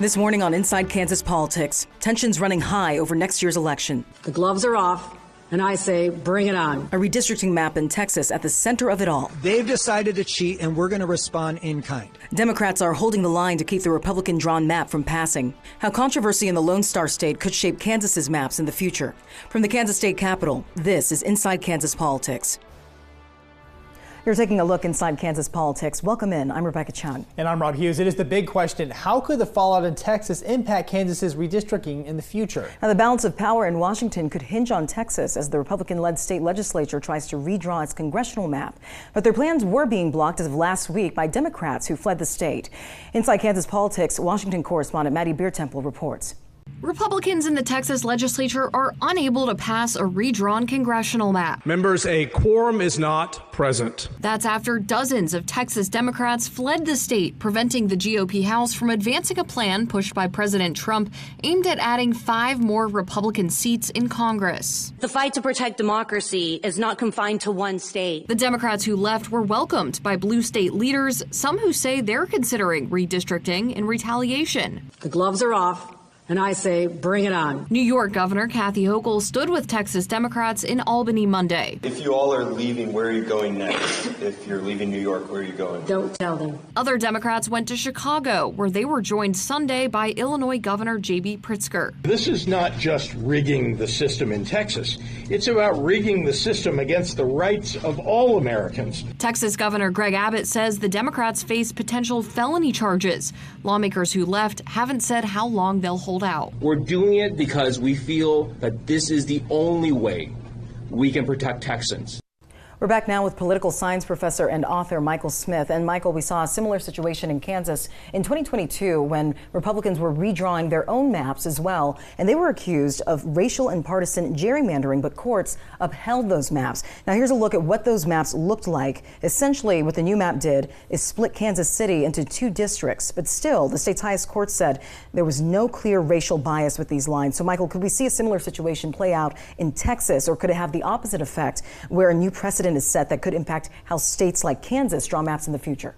This morning on Inside Kansas Politics, tensions running high over next year's election. The gloves are off, and I say, bring it on. A redistricting map in Texas at the center of it all. They've decided to cheat, and we're going to respond in kind. Democrats are holding the line to keep the Republican-drawn map from passing. How controversy in the Lone Star State could shape Kansas's maps in the future. From the Kansas State Capitol, this is Inside Kansas Politics. You're taking a look inside Kansas politics. Welcome in. I'm Rebecca Chung. And I'm Rod Hughes. It is the big question. How could the fallout in Texas impact Kansas's redistricting in the future? Now, the balance of power in Washington could hinge on Texas as the Republican-led state legislature tries to redraw its congressional map. But their plans were being blocked as of last week by Democrats who fled the state. Inside Kansas politics, Washington correspondent Maddie Beertemple reports. Republicans in the Texas legislature are unable to pass a redrawn congressional map. Members, a quorum is not present. That's after dozens of Texas Democrats fled the state, preventing the GOP House from advancing a plan pushed by President Trump aimed at adding 5 more Republican seats in Congress. The fight to protect democracy is not confined to one state. The Democrats who left were welcomed by blue state leaders, some who say they're considering redistricting in retaliation. The gloves are off, and I say, bring it on. New York Governor Kathy Hochul stood with Texas Democrats in Albany Monday. If you all are leaving, where are you going next? If you're leaving New York, where are you going? Don't tell them. Other Democrats went to Chicago, where they were joined Sunday by Illinois Governor J.B. Pritzker. This is not just rigging the system in Texas. It's about rigging the system against the rights of all Americans. Texas Governor Greg Abbott says the Democrats face potential felony charges. Lawmakers who left haven't said how long they'll hold out. We're doing it because we feel that this is the only way we can protect Texans. We're back now with political science professor and author Michael Smith. And Michael, we saw a similar situation in Kansas in 2022 when Republicans were redrawing their own maps as well. And they were accused of racial and partisan gerrymandering, but courts upheld those maps. Now here's a look at what those maps looked like. Essentially, what the new map did is split Kansas City into 2 districts. But still, the state's highest court said there was no clear racial bias with these lines. So Michael, could we see a similar situation play out in Texas, or could it have the opposite effect where a new precedent is set that could impact how states like Kansas draw maps in the future?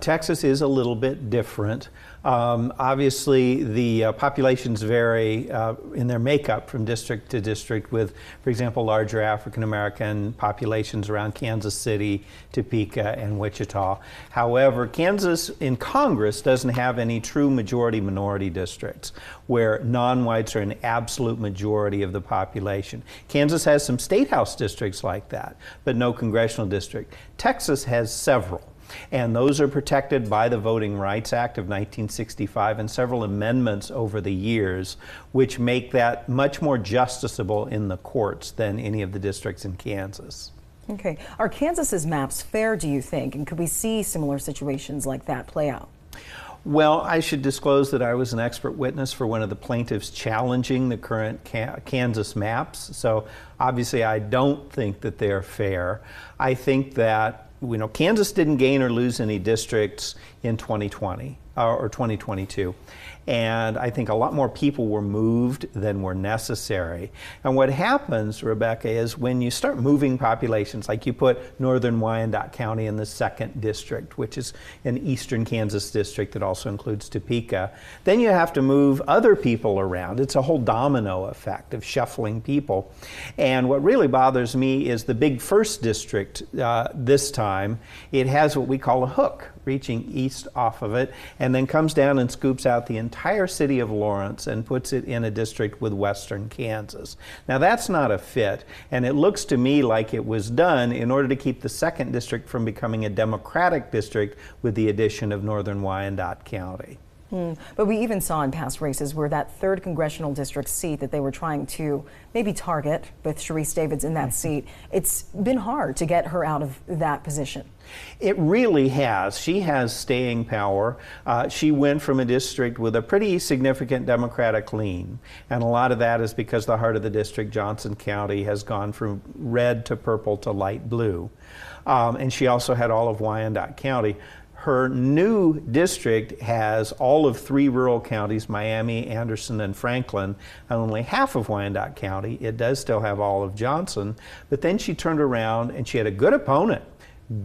Texas is a little bit different. Obviously, the populations vary in their makeup from district to district with, for example, larger African-American populations around Kansas City, Topeka, and Wichita. However, Kansas in Congress doesn't have any true majority-minority districts where non-whites are an absolute majority of the population. Kansas has some state house districts like that, but no congressional district. Texas has several. And those are protected by the Voting Rights Act of 1965 and several amendments over the years, which make that much more justiciable in the courts than any of the districts in Kansas. Okay. Are Kansas's maps fair, do you think? And could we see similar situations like that play out? Well, I should disclose that I was an expert witness for one of the plaintiffs challenging the current Kansas maps. So obviously I don't think that they're fair. I think that Kansas didn't gain or lose any districts in 2020 or 2022. And I think a lot more people were moved than were necessary. And what happens, Rebecca, is when you start moving populations, like you put northern Wyandotte County in the 2nd district, which is an eastern Kansas district that also includes Topeka, then you have to move other people around. It's a whole domino effect of shuffling people. And what really bothers me is the big 1st district this time. It has what we call a hook reaching east off of it, and then comes down and scoops out the entire city of Lawrence and puts it in a district with western Kansas. Now that's not a fit, and it looks to me like it was done in order to keep the 2nd district from becoming a Democratic district with the addition of northern Wyandotte County. But we even saw in past races where that 3rd congressional district seat that they were trying to maybe target with Sharice Davids in that seat, it's been hard to get her out of that position. It really has. She has staying power. She went from a district with a pretty significant Democratic lean, and a lot of that is because the heart of the district, Johnson County, has gone from red to purple to light blue. And she also had all of Wyandotte County. Her new district has all of 3 rural counties, Miami, Anderson, and Franklin, and only half of Wyandotte County. It does still have all of Johnson, but then she turned around and she had a good opponent,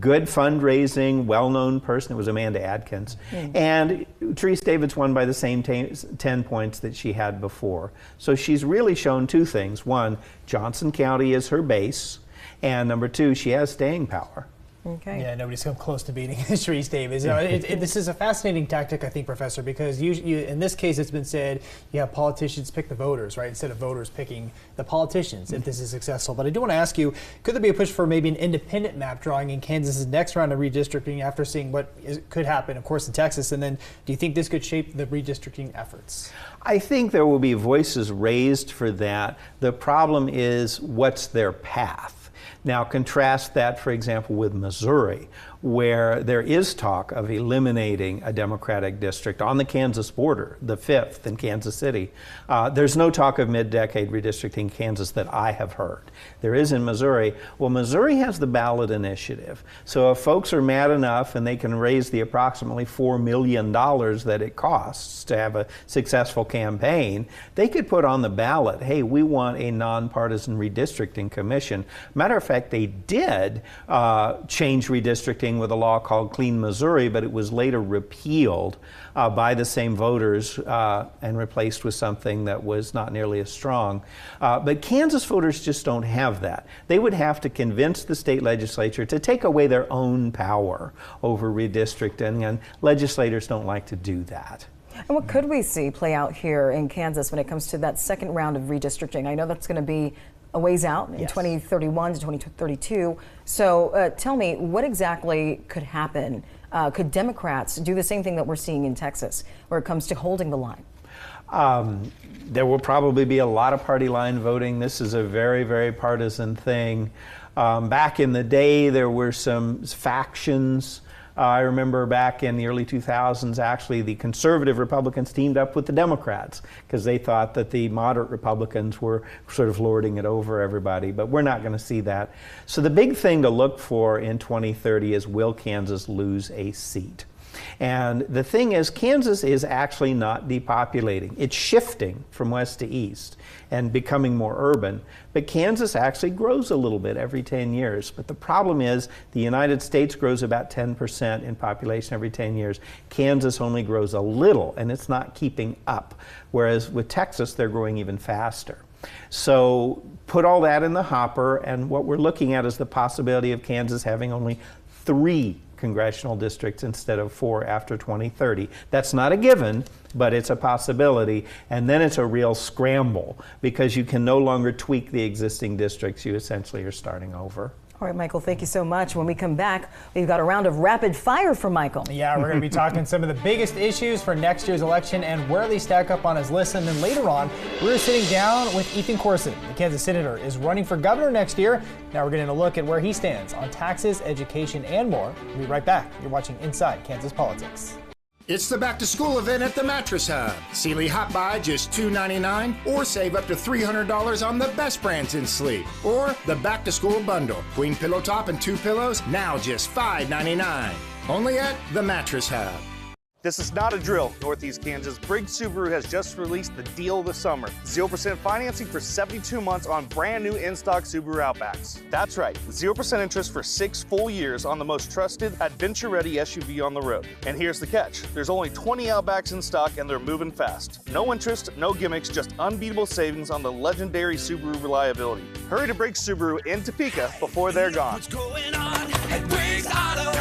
good fundraising, well-known person. It was Amanda Adkins. And Therese Davids won by the same 10 points that she had before. So she's really shown two things. One, Johnson County is her base, and number two, she has staying power. Okay. Yeah, nobody's come close to beating Therese Davids. This is a fascinating tactic, I think, Professor, because in this case it's been said you have politicians pick the voters, right, instead of voters picking the politicians if this is successful. But I do want to ask you, could there be a push for maybe an independent map drawing in Kansas's next round of redistricting after seeing what could happen, of course, in Texas? And then do you think this could shape the redistricting efforts? I think there will be voices raised for that. The problem is, what's their path? Now contrast that, for example, with Missouri, where there is talk of eliminating a Democratic district on the Kansas border, the 5th in Kansas City. There's no talk of mid-decade redistricting in Kansas that I have heard. There is in Missouri. Well, Missouri has the ballot initiative. So if folks are mad enough and they can raise the approximately $4 million that it costs to have a successful campaign, they could put on the ballot, hey, we want a nonpartisan redistricting commission. Matter of fact, they did change redistricting with a law called Clean Missouri, but it was later repealed by the same voters and replaced with something that was not nearly as strong. But Kansas voters just don't have that. They would have to convince the state legislature to take away their own power over redistricting, and legislators don't like to do that. And what could we see play out here in Kansas when it comes to that second round of redistricting? I know that's going to be a ways out in 2031 to 2032. So tell me, what exactly could happen? Could Democrats do the same thing that we're seeing in Texas, where it comes to holding the line? There will probably be a lot of party line voting. This is a very, very partisan thing. Back in the day, there were some factions. I remember back in the early 2000s, actually, the conservative Republicans teamed up with the Democrats because they thought that the moderate Republicans were sort of lording it over everybody, but we're not going to see that. So the big thing to look for in 2030 is, will Kansas lose a seat? And the thing is, Kansas is actually not depopulating. It's shifting from west to east and becoming more urban. But Kansas actually grows a little bit every 10 years. But the problem is, the United States grows about 10% in population every 10 years. Kansas only grows a little, and it's not keeping up. Whereas with Texas, they're growing even faster. So put all that in the hopper, and what we're looking at is the possibility of Kansas having only 3 congressional districts instead of 4 after 2030. That's not a given, but it's a possibility. And then it's a real scramble because you can no longer tweak the existing districts. You essentially are starting over. All right, Michael, thank you so much. When we come back, we've got a round of rapid fire for Michael. Yeah, we're going to be talking some of the biggest issues for next year's election and where they stack up on his list. And then later on, we're sitting down with Ethan Corson. The Kansas senator is running for governor next year. Now we're getting a look at where he stands on taxes, education, and more. We'll be right back. You're watching Inside Kansas Politics. It's the back-to-school event at the Mattress Hub. Sealy Hot Buy just $2.99, or save up to $300 on the best brands in sleep. Or the back-to-school bundle. Queen pillow top and 2 pillows, now just $5.99. Only at the Mattress Hub. This is not a drill, Northeast Kansas. Briggs Subaru has just released the deal of the summer. 0% financing for 72 months on brand new in-stock Subaru Outbacks. That's right, 0% interest for 6 full years on the most trusted, adventure-ready SUV on the road. And here's the catch. There's only 20 Outbacks in stock and they're moving fast. No interest, no gimmicks, just unbeatable savings on the legendary Subaru reliability. Hurry to Briggs Subaru in Topeka before they're gone. What's going on at Briggs Auto?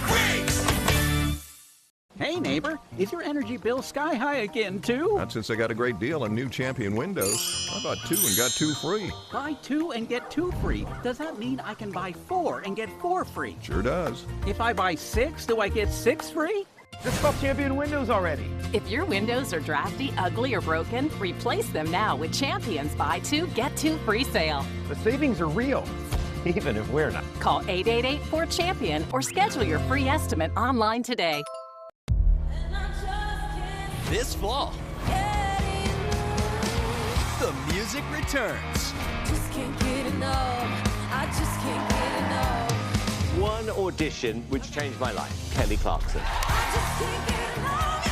Briggs! Hey neighbor, is your energy bill sky high again too? Not since I got a great deal on new Champion windows. I bought 2 and got 2 free. Buy 2 and get 2 free. Does that mean I can buy 4 and get 4 free? Sure does. If I buy 6, do I get 6 free? Just bought Champion windows already. If your windows are drafty, ugly, or broken, replace them now with Champion's Buy 2, Get 2 free sale. The savings are real, even if we're not. Call 888-4CHAMPION or schedule your free estimate online today. This fall, the music returns. Just can't get enough. I just can't get enough. One audition which changed my life, Kelly Clarkson. I just can't get enough.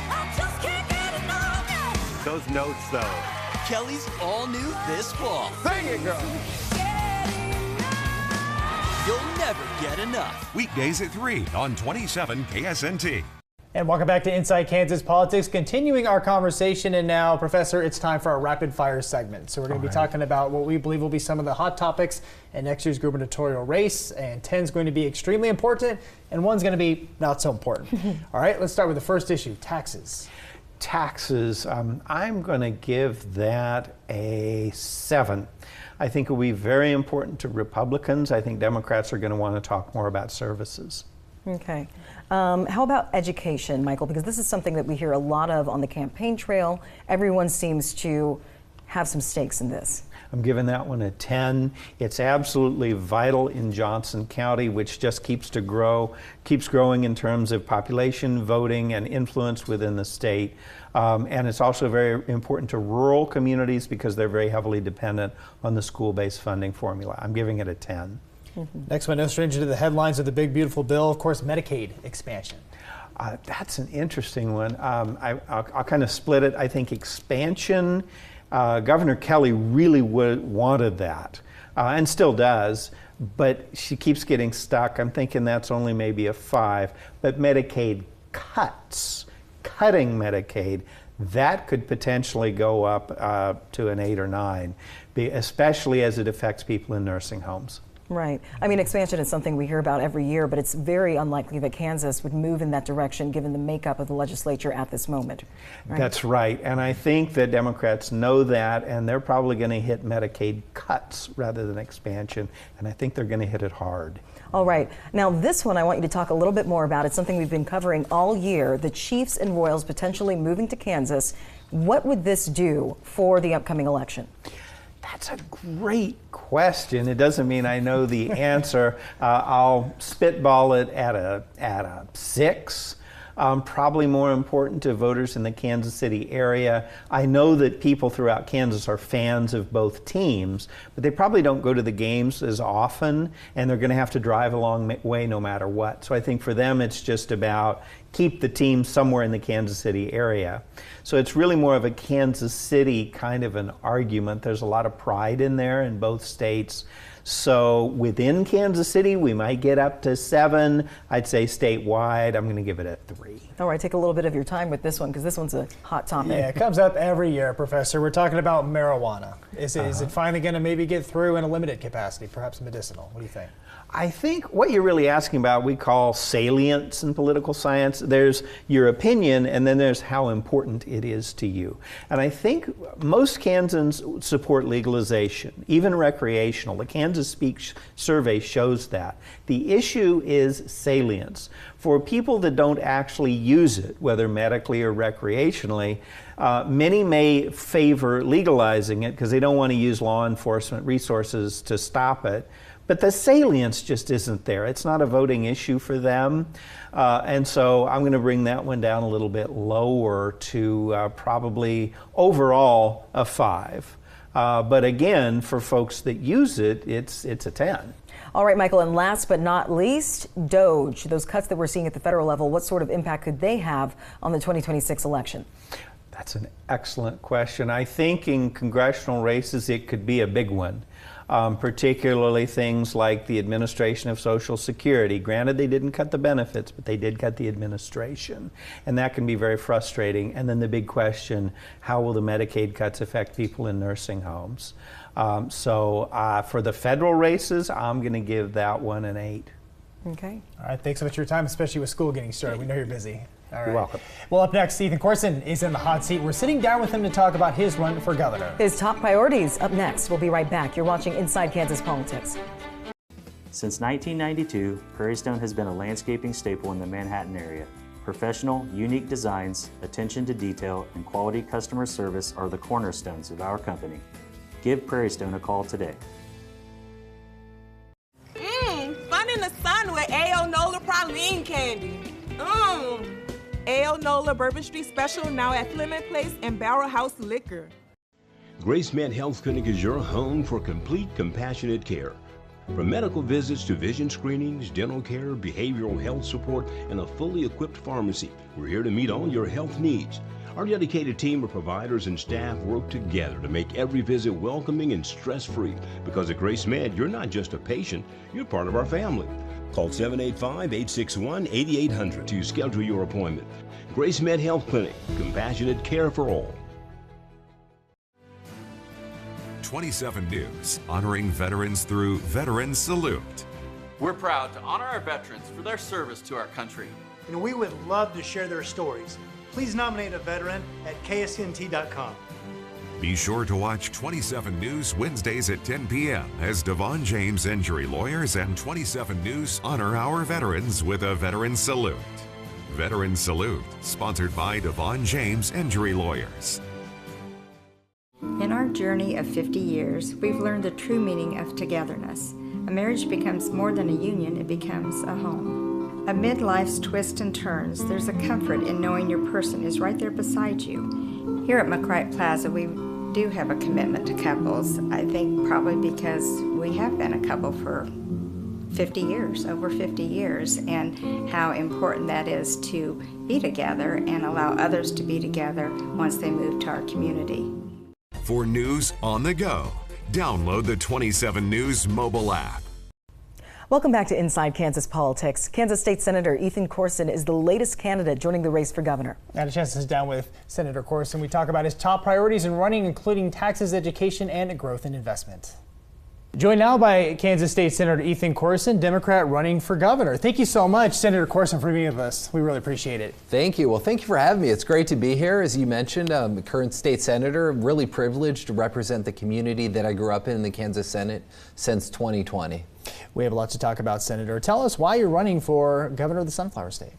I just can't get enough. Those notes, though. Kelly's all new this fall. Sing it, girl. You'll never get enough. Weekdays at 3 on 27 KSNT. And welcome back to Inside Kansas Politics, continuing our conversation. And now, Professor, it's time for our rapid fire segment. So we're going to be talking about what we believe will be some of the hot topics in next year's gubernatorial race. And 10 is going to be extremely important, and 1's going to be not so important. All right, let's start with the first issue, taxes. Taxes, I'm going to give that a 7. I think it will be very important to Republicans. I think Democrats are going to want to talk more about services. Okay. How about education, Michael? Because this is something that we hear a lot of on the campaign trail. Everyone seems to have some stakes in this. I'm giving that one a 10. It's absolutely vital in Johnson County, which just keeps growing in terms of population, voting, and influence within the state. And it's also very important to rural communities because they're very heavily dependent on the school-based funding formula. I'm giving it a 10. Next one, no stranger to the headlines of the big, beautiful bill, of course, Medicaid expansion. That's an interesting one. I'll kind of split it. I think expansion, Governor Kelly really wanted that and still does, but she keeps getting stuck. I'm thinking that's only maybe a 5. But Medicaid cutting Medicaid, that could potentially go up to an 8 or 9, especially as it affects people in nursing homes. Right. I mean, expansion is something we hear about every year, but it's very unlikely that Kansas would move in that direction given the makeup of the legislature at this moment. Right? That's right. And I think that Democrats know that, and they're probably going to hit Medicaid cuts rather than expansion, and I think they're going to hit it hard. All right. Now, this one I want you to talk a little bit more about. It's something we've been covering all year, the Chiefs and Royals potentially moving to Kansas. What would this do for the upcoming election? That's a great question. It doesn't mean I know the answer. I'll spitball it at a 6. Probably more important to voters in the Kansas City area. I know that people throughout Kansas are fans of both teams, but they probably don't go to the games as often, and they're going to have to drive a long way no matter what. So I think for them it's just about keep the team somewhere in the Kansas City area. So it's really more of a Kansas City kind of an argument. There's a lot of pride in there in both states. So within Kansas City, we might get up to 7. I'd say statewide, I'm going to give it a 3. All right, take a little bit of your time with this one because this one's a hot topic. Yeah, it comes up every year, Professor. We're talking about marijuana. Is it finally going to maybe get through in a limited capacity, perhaps medicinal? What do you think? I think what you're really asking about we call salience in political science. There's your opinion, and then there's how important it is to you. And I think most Kansans support legalization, even recreational. The Kansas Speaks survey shows that. The issue is salience. For people that don't actually use it, whether medically or recreationally, many may favor legalizing it because they don't want to use law enforcement resources to stop it. But the salience just isn't there. It's not a voting issue for them. And so I'm going to bring that one down a little bit lower to probably overall a 5. But again, for folks that use it, it's a 10. All right, Michael, and last but not least, DOGE, those cuts that we're seeing at the federal level, what sort of impact could they have on the 2026 election? That's an excellent question. I think in congressional races, it could be a big one. Particularly things like the administration of Social Security. Granted, they didn't cut the benefits, but they did cut the administration. And that can be very frustrating. And then the big question, how will the Medicaid cuts affect people in nursing homes? So for the federal races, I'm going to give that one an 8. Okay. All right, thanks so much for your time, especially with school getting started. We know you're busy. All right. You're welcome. Well, up next, Ethan Corson is in the hot seat. We're sitting down with him to talk about his run for governor. His top priorities up next. We'll be right back. You're watching Inside Kansas Politics. Since 1992, Prairie Stone has been a landscaping staple in the Manhattan area. Professional, unique designs, attention to detail, and quality customer service are the cornerstones of our company. Give Prairie Stone a call today. Fun in the sun with A.O. Nola praline candy. A.O. Nola Bourbon Street Special now at Fleming Place and Barrel House Liquor. Grace Med Health Clinic is your home for complete compassionate care. From medical visits to vision screenings, dental care, behavioral health support, and a fully equipped pharmacy, we're here to meet all your health needs. Our dedicated team of providers and staff work together to make every visit welcoming and stress-free. Because at Grace Med, you're not just a patient, you're part of our family. Call 785-861-8800 to schedule your appointment. Grace Med Health Clinic, compassionate care for all. 27 News, honoring veterans through Veterans Salute. We're proud to honor our veterans for their service to our country. And we would love to share their stories. Please nominate a veteran at ksnt.com. Be sure to watch 27 News Wednesdays at 10 p.m. as Devon James Injury Lawyers and 27 News honor our veterans with a Veteran Salute. Veteran Salute, sponsored by Devon James Injury Lawyers. In our journey of 50 years, we've learned the true meaning of togetherness. A marriage becomes more than a union, it becomes a home. Amid life's twists and turns, there's a comfort in knowing your person is right there beside you. Here at McCright Plaza, we do have a commitment to couples. I think probably because we have been a couple for 50 years, over 50 years, and how important that is to be together and allow others to be together once they move to our community. For news on the go, download the 27 News mobile app. Welcome back to Inside Kansas Politics. Kansas State Senator Ethan Corson is the latest candidate joining the race for governor. I had a chance to sit down with Senator Corson. We talk about his top priorities in running, including taxes, education, and growth and investment. Joined now by Kansas State Senator Ethan Corson, Democrat running for governor. Thank you so much, Senator Corson, for being with us. We really appreciate it. Thank you. Well, thank you for having me. It's great to be here. As you mentioned, I'm a current state senator. Really privileged to represent the community that I grew up in the Kansas Senate since 2020. We have a lot to talk about, Senator. Tell us why you're running for governor of the Sunflower State.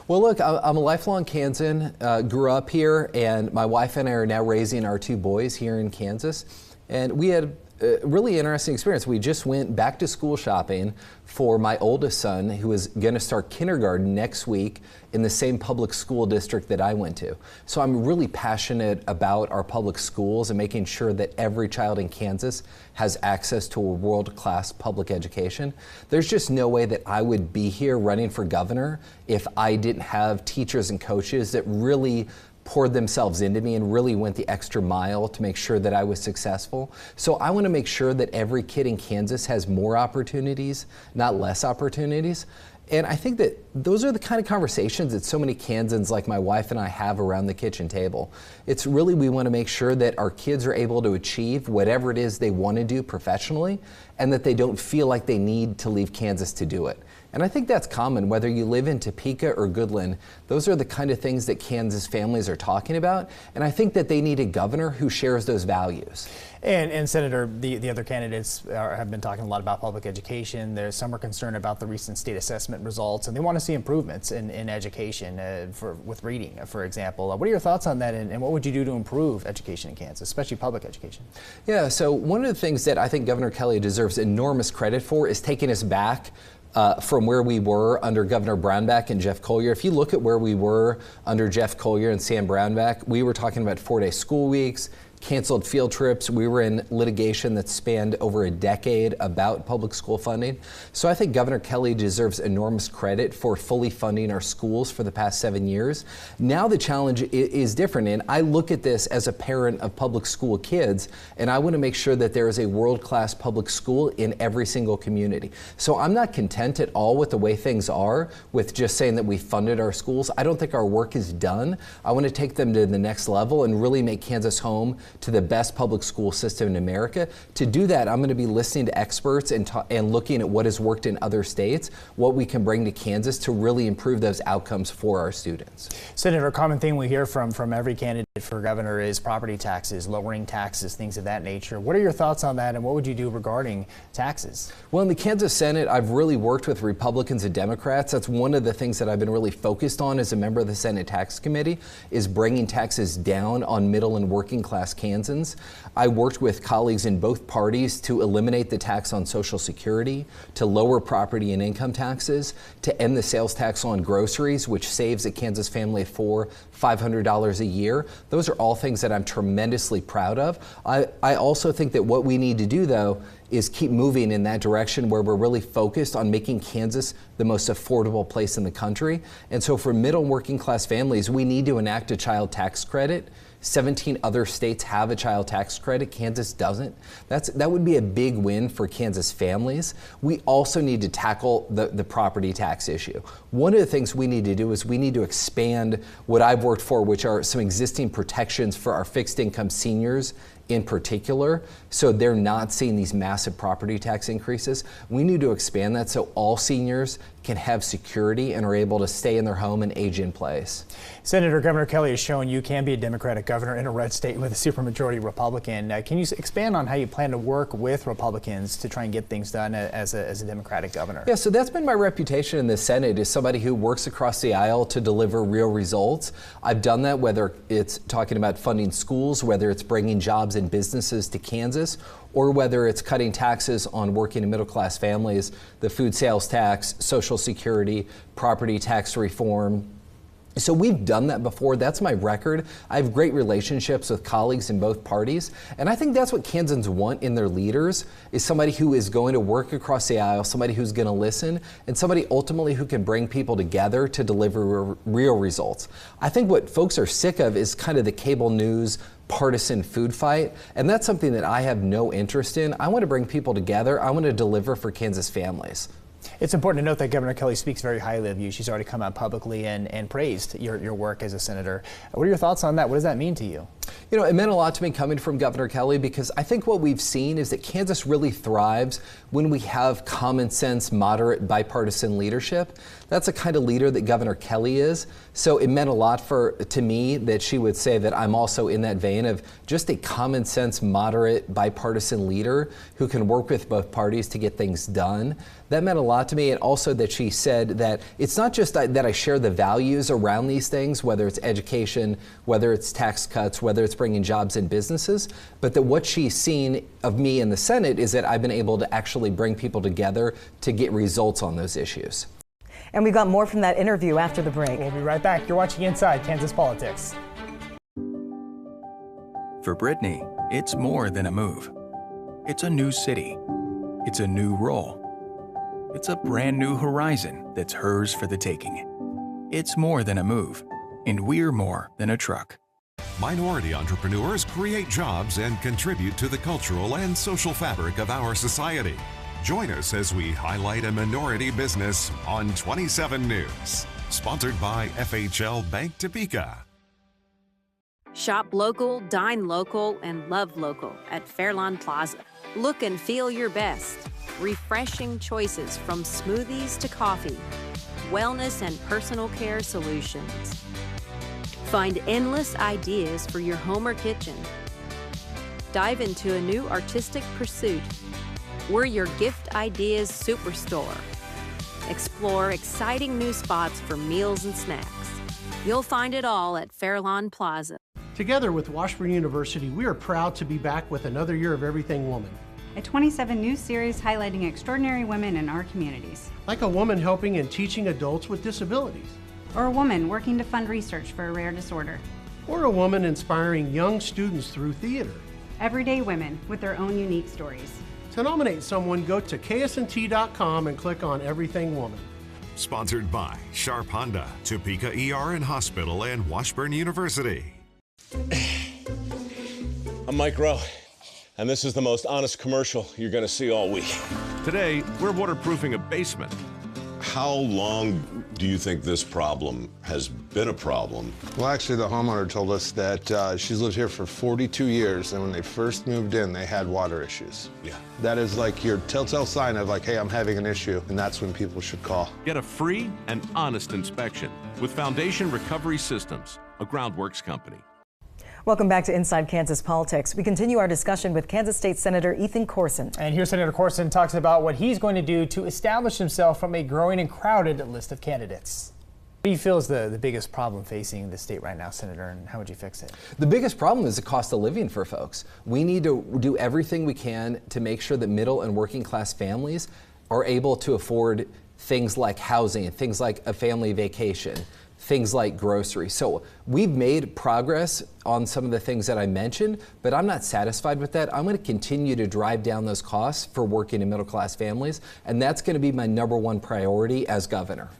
Well, look, I'm a lifelong Kansan, grew up here, and my wife and I are now raising our two boys here in Kansas. And we had a really interesting experience. We just went back to school shopping for my oldest son, who is going to start kindergarten next week in the same public school district that I went to. So I'm really passionate about our public schools and making sure that every child in Kansas has access to a world-class public education. There's just no way that I would be here running for governor if I didn't have teachers and coaches that really poured themselves into me and really went the extra mile to make sure that I was successful. So I want to make sure that every kid in Kansas has more opportunities, not less opportunities. And I think that those are the kind of conversations that so many Kansans like my wife and I have around the kitchen table. It's really, we want to make sure that our kids are able to achieve whatever it is they want to do professionally, and that they don't feel like they need to leave Kansas to do it. And I think that's common, whether you live in Topeka or Goodland. Those are the kind of things that Kansas families are talking about. And I think that they need a governor who shares those values. And Senator, the other candidates have been talking a lot about public education. There's some are concerned about the recent state assessment results, and they want to see improvements in education with reading, for example. What are your thoughts on that, and what would you do to improve education in Kansas, especially public education? Yeah, so one of the things that I think Governor Kelly deserves enormous credit for is taking us back from where we were under Governor Brownback and Jeff Collier. If you look at where we were under Jeff Collier and Sam Brownback, we were talking about 4-day school weeks, canceled field trips. We were in litigation that spanned over a decade about public school funding. So I think Governor Kelly deserves enormous credit for fully funding our schools for the past 7 years. Now the challenge is different, and I look at this as a parent of public school kids, and I want to make sure that there is a world-class public school in every single community. So I'm not content at all with the way things are, with just saying that we funded our schools. I don't think our work is done. I want to take them to the next level and really make Kansas home to the best public school system in America. To do that, I'm going to be listening to experts and looking at what has worked in other states, what we can bring to Kansas to really improve those outcomes for our students. Senator, a common thing we hear from every candidate for governor is property taxes, lowering taxes, things of that nature. What are your thoughts on that, and what would you do regarding taxes? Well, in the Kansas Senate, I've really worked with Republicans and Democrats. That's one of the things that I've been really focused on as a member of the Senate Tax Committee, is bringing taxes down on middle and working class Kansas. Kansans. I worked with colleagues in both parties to eliminate the tax on Social Security, to lower property and income taxes, to end the sales tax on groceries, which saves a Kansas family of four $500 a year. Those are all things that I'm tremendously proud of. I also think that what we need to do, though, is keep moving in that direction where we're really focused on making Kansas the most affordable place in the country. And so for middle and working class families, we need to enact a child tax credit. 17 other states have a child tax credit. Kansas doesn't. That would be a big win for Kansas families. We also need to tackle the property tax issue. One of the things we need to do is we need to expand what I've worked for, which are some existing protections for our fixed income seniors in particular, so they're not seeing these massive property tax increases. We need to expand that so all seniors can have security and are able to stay in their home and age in place. Senator, Governor Kelly has shown you can be a Democratic governor in a red state with a supermajority Republican. Can you expand on how you plan to work with Republicans to try and get things done as a Democratic governor? Yeah, so that's been my reputation in the Senate, as somebody who works across the aisle to deliver real results. I've done that whether it's talking about funding schools, whether it's bringing jobs and businesses to Kansas, or whether it's cutting taxes on working and middle class families, the food sales tax, Social Security, property tax reform. So we've done that before. That's my record. I have great relationships with colleagues in both parties. And I think that's what Kansans want in their leaders, is somebody who is going to work across the aisle, somebody who's going to listen, and somebody ultimately who can bring people together to deliver real results. I think what folks are sick of is kind of the cable news partisan food fight, and that's something that I have no interest in. I want to bring people together. I want to deliver for Kansas families. It's important to note that Governor Kelly speaks very highly of you. She's already come out publicly and praised your work as a senator. What are your thoughts on that? What does that mean to you? You know, it meant a lot to me coming from Governor Kelly, because I think what we've seen is that Kansas really thrives when we have common sense, moderate, bipartisan leadership. That's the kind of leader that Governor Kelly is. So it meant a lot to me that she would say that I'm also in that vein of just a common sense, moderate, bipartisan leader who can work with both parties to get things done. That meant a lot to me, and also that she said that it's not just that I share the values around these things, whether it's education, whether it's tax cuts, whether it's bringing jobs and businesses, but that what she's seen of me in the Senate is that I've been able to actually bring people together to get results on those issues. And we got more from that interview after the break. We'll be right back. You're watching Inside Kansas Politics. For Brittany, it's more than a move. It's a new city. It's a new role. It's a brand new horizon that's hers for the taking. It's more than a move, and we're more than a truck. Minority entrepreneurs create jobs and contribute to the cultural and social fabric of our society. Join us as we highlight a minority business on 27 News. Sponsored by FHL Bank Topeka. Shop local, dine local, and love local at Fairlawn Plaza. Look and feel your best. Refreshing choices from smoothies to coffee. Wellness and personal care solutions. Find endless ideas for your home or kitchen. Dive into a new artistic pursuit. We're your gift ideas superstore. Explore exciting new spots for meals and snacks. You'll find it all at Fairlawn Plaza. Together with Washburn University, we are proud to be back with another year of Everything Woman. A 27 news series highlighting extraordinary women in our communities. Like a woman helping and teaching adults with disabilities. Or a woman working to fund research for a rare disorder. Or a woman inspiring young students through theater. Everyday women with their own unique stories. To nominate someone, go to ksnt.com and click on Everything Woman. Sponsored by Sharp Honda, Topeka ER and Hospital, and Washburn University. I'm Mike Rowe, and this is the most honest commercial you're going to see all week. Today, we're waterproofing a basement. How long do you think this problem has been a problem? Well, actually, the homeowner told us that she's lived here for 42 years, and when they first moved in, they had water issues. Yeah. That is like your telltale sign of like, hey, I'm having an issue, and that's when people should call. Get a free and honest inspection with Foundation Recovery Systems, a Groundworks company. Welcome back to Inside Kansas Politics. We continue our discussion with Kansas State Senator Ethan Corson. And here Senator Corson talks about what he's going to do to establish himself from a growing and crowded list of candidates. What do you feel is the biggest problem facing the state right now, Senator, and how would you fix it? The biggest problem is the cost of living for folks. We need to do everything we can to make sure that middle and working class families are able to afford things like housing, things like a family vacation, things like groceries. So we've made progress on some of the things that I mentioned, but I'm not satisfied with that. I'm going to continue to drive down those costs for working and middle class families, and that's going to be my #1 priority as governor.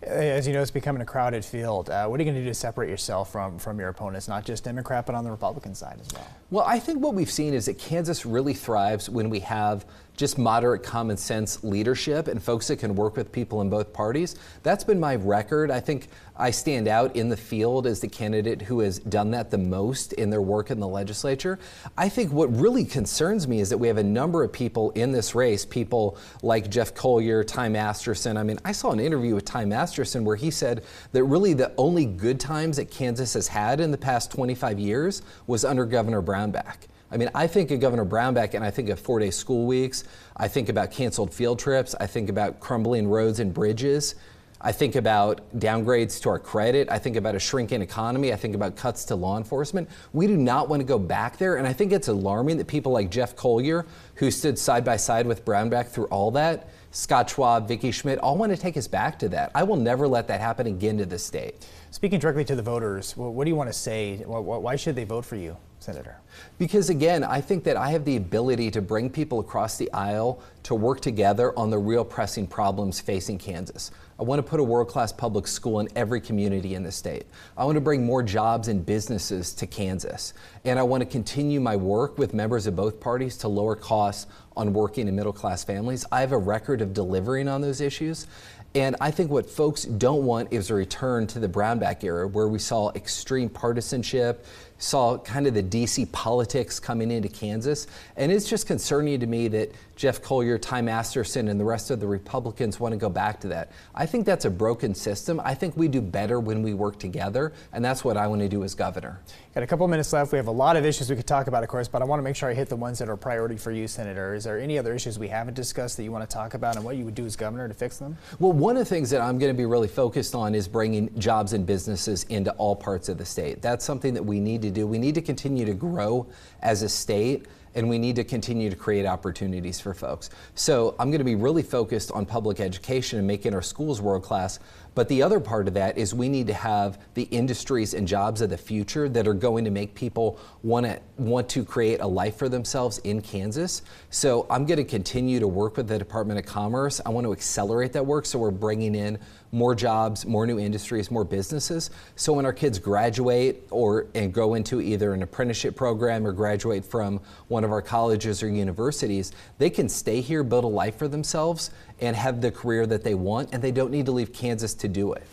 As you know, it's becoming a crowded field. What are you going to do to separate yourself from your opponents, not just Democrat, but on the Republican side as well? Well, I think what we've seen is that Kansas really thrives when we have just moderate common sense leadership and folks that can work with people in both parties. That's been my record. I think I stand out in the field as the candidate who has done that the most in their work in the legislature. I think what really concerns me is that we have a number of people in this race, people like Jeff Collier, Ty Masterson. I mean, I saw an interview with Ty Masterson where he said that really the only good times that Kansas has had in the past 25 years was under Governor Brownback. I mean, I think of Governor Brownback and I think of 4-day school weeks. I think about canceled field trips. I think about crumbling roads and bridges. I think about downgrades to our credit. I think about a shrinking economy. I think about cuts to law enforcement. We do not want to go back there. And I think it's alarming that people like Jeff Collier, who stood side by side with Brownback through all that, Scott Schwab, Vicki Schmidt, all want to take us back to that. I will never let that happen again to the state. Speaking directly to the voters, what do you want to say? Why should they vote for you, Senator? Because again, I think that I have the ability to bring people across the aisle to work together on the real pressing problems facing Kansas. I want to put a world-class public school in every community in the state. I want to bring more jobs and businesses to Kansas. And I want to continue my work with members of both parties to lower costs on working and middle-class families. I have a record of delivering on those issues. And I think what folks don't want is a return to the Brownback era where we saw extreme partisanship, saw kind of the DC politics coming into Kansas. And it's just concerning to me that Jeff Collier, Ty Masterson, and the rest of the Republicans want to go back to that. I think that's a broken system. I think we do better when we work together, and that's what I want to do as governor. Got a couple minutes left. We have a lot of issues we could talk about, of course, but I want to make sure I hit the ones that are a priority for you, Senator. Is there any other issues we haven't discussed that you want to talk about and what you would do as governor to fix them? Well, one of the things that I'm going to be really focused on is bringing jobs and businesses into all parts of the state. That's something that we need to do. We need to continue to grow as a state, and we need to continue to create opportunities for folks. So I'm going to be really focused on public education and making our schools world class. But the other part of that is we need to have the industries and jobs of the future that are going to make people want to create a life for themselves in Kansas. So I'm going to continue to work with the Department of Commerce. I want to accelerate that work so we're bringing in more jobs, more new industries, more businesses. So when our kids graduate and go into either an apprenticeship program or graduate from one of our colleges or universities, they can stay here, build a life for themselves, and have the career that they want, and they don't need to leave Kansas to do it.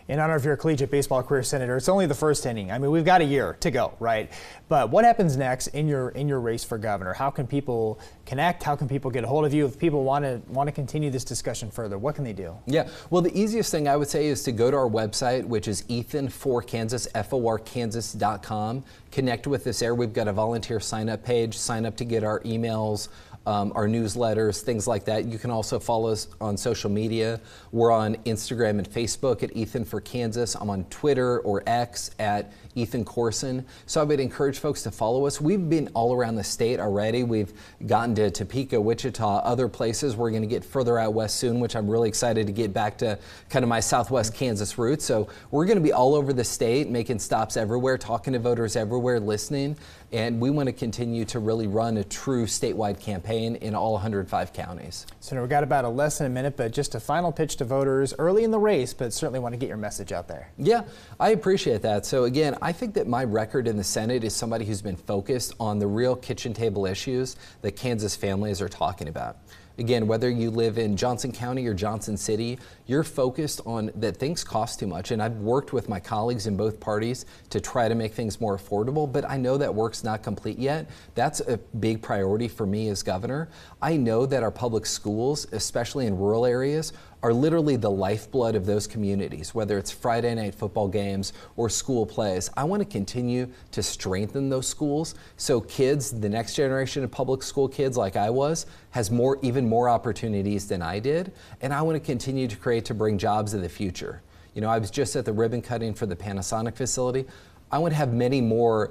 In honor of your collegiate baseball career, Senator, it's only the first inning. I mean, we've got a year to go, right? But what happens next in your race for governor? How can people connect? How can people get a hold of you? If people want to continue this discussion further, what can they do? Yeah, well, the easiest thing I would say is to go to our website, which is Ethan4Kansas, FORKansas.com. Connect with us there. We've got a volunteer sign-up page. Sign up to get our emails, our newsletters, things like that. You can also follow us on social media. We're on Instagram and Facebook at Ethan4Kansas. I'm on Twitter or X at Ethan Corson. So I would encourage folks to follow us. We've been all around the state already. We've gotten to Topeka, Wichita, other places. We're going to get further out west soon, which I'm really excited to get back to kind of my southwest Kansas roots. So we're going to be all over the state, making stops everywhere, talking to voters everywhere, listening. And we want to continue to really run a true statewide campaign in all 105 counties. Senator, we've got about less than a minute, but just a final pitch to voters early in the race, but certainly want to get your message out there. Yeah, I appreciate that. So again, I think that my record in the Senate is somebody who's been focused on the real kitchen table issues that Kansas families are talking about. Again, whether you live in Johnson County or Johnson City, you're focused on that things cost too much. And I've worked with my colleagues in both parties to try to make things more affordable, but I know that work's not complete yet. That's a big priority for me as governor. I know that our public schools, especially in rural areas, are literally the lifeblood of those communities, whether it's Friday night football games or school plays. I want to continue to strengthen those schools so kids, the next generation of public school kids like I was, has even more opportunities than I did. And I want to continue to bring jobs of the future. You know, I was just at the ribbon cutting for the Panasonic facility. I want to have many more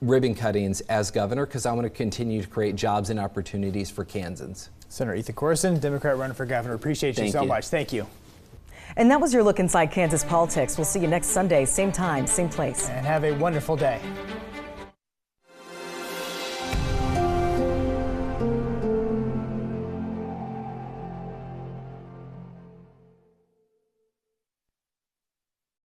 ribbon cuttings as governor because I want to continue to create jobs and opportunities for Kansans. Senator Ethan Corson, Democrat running for governor. Appreciate you so much. Thank you. And that was your look inside Kansas politics. We'll see you next Sunday, same time, same place. And have a wonderful day.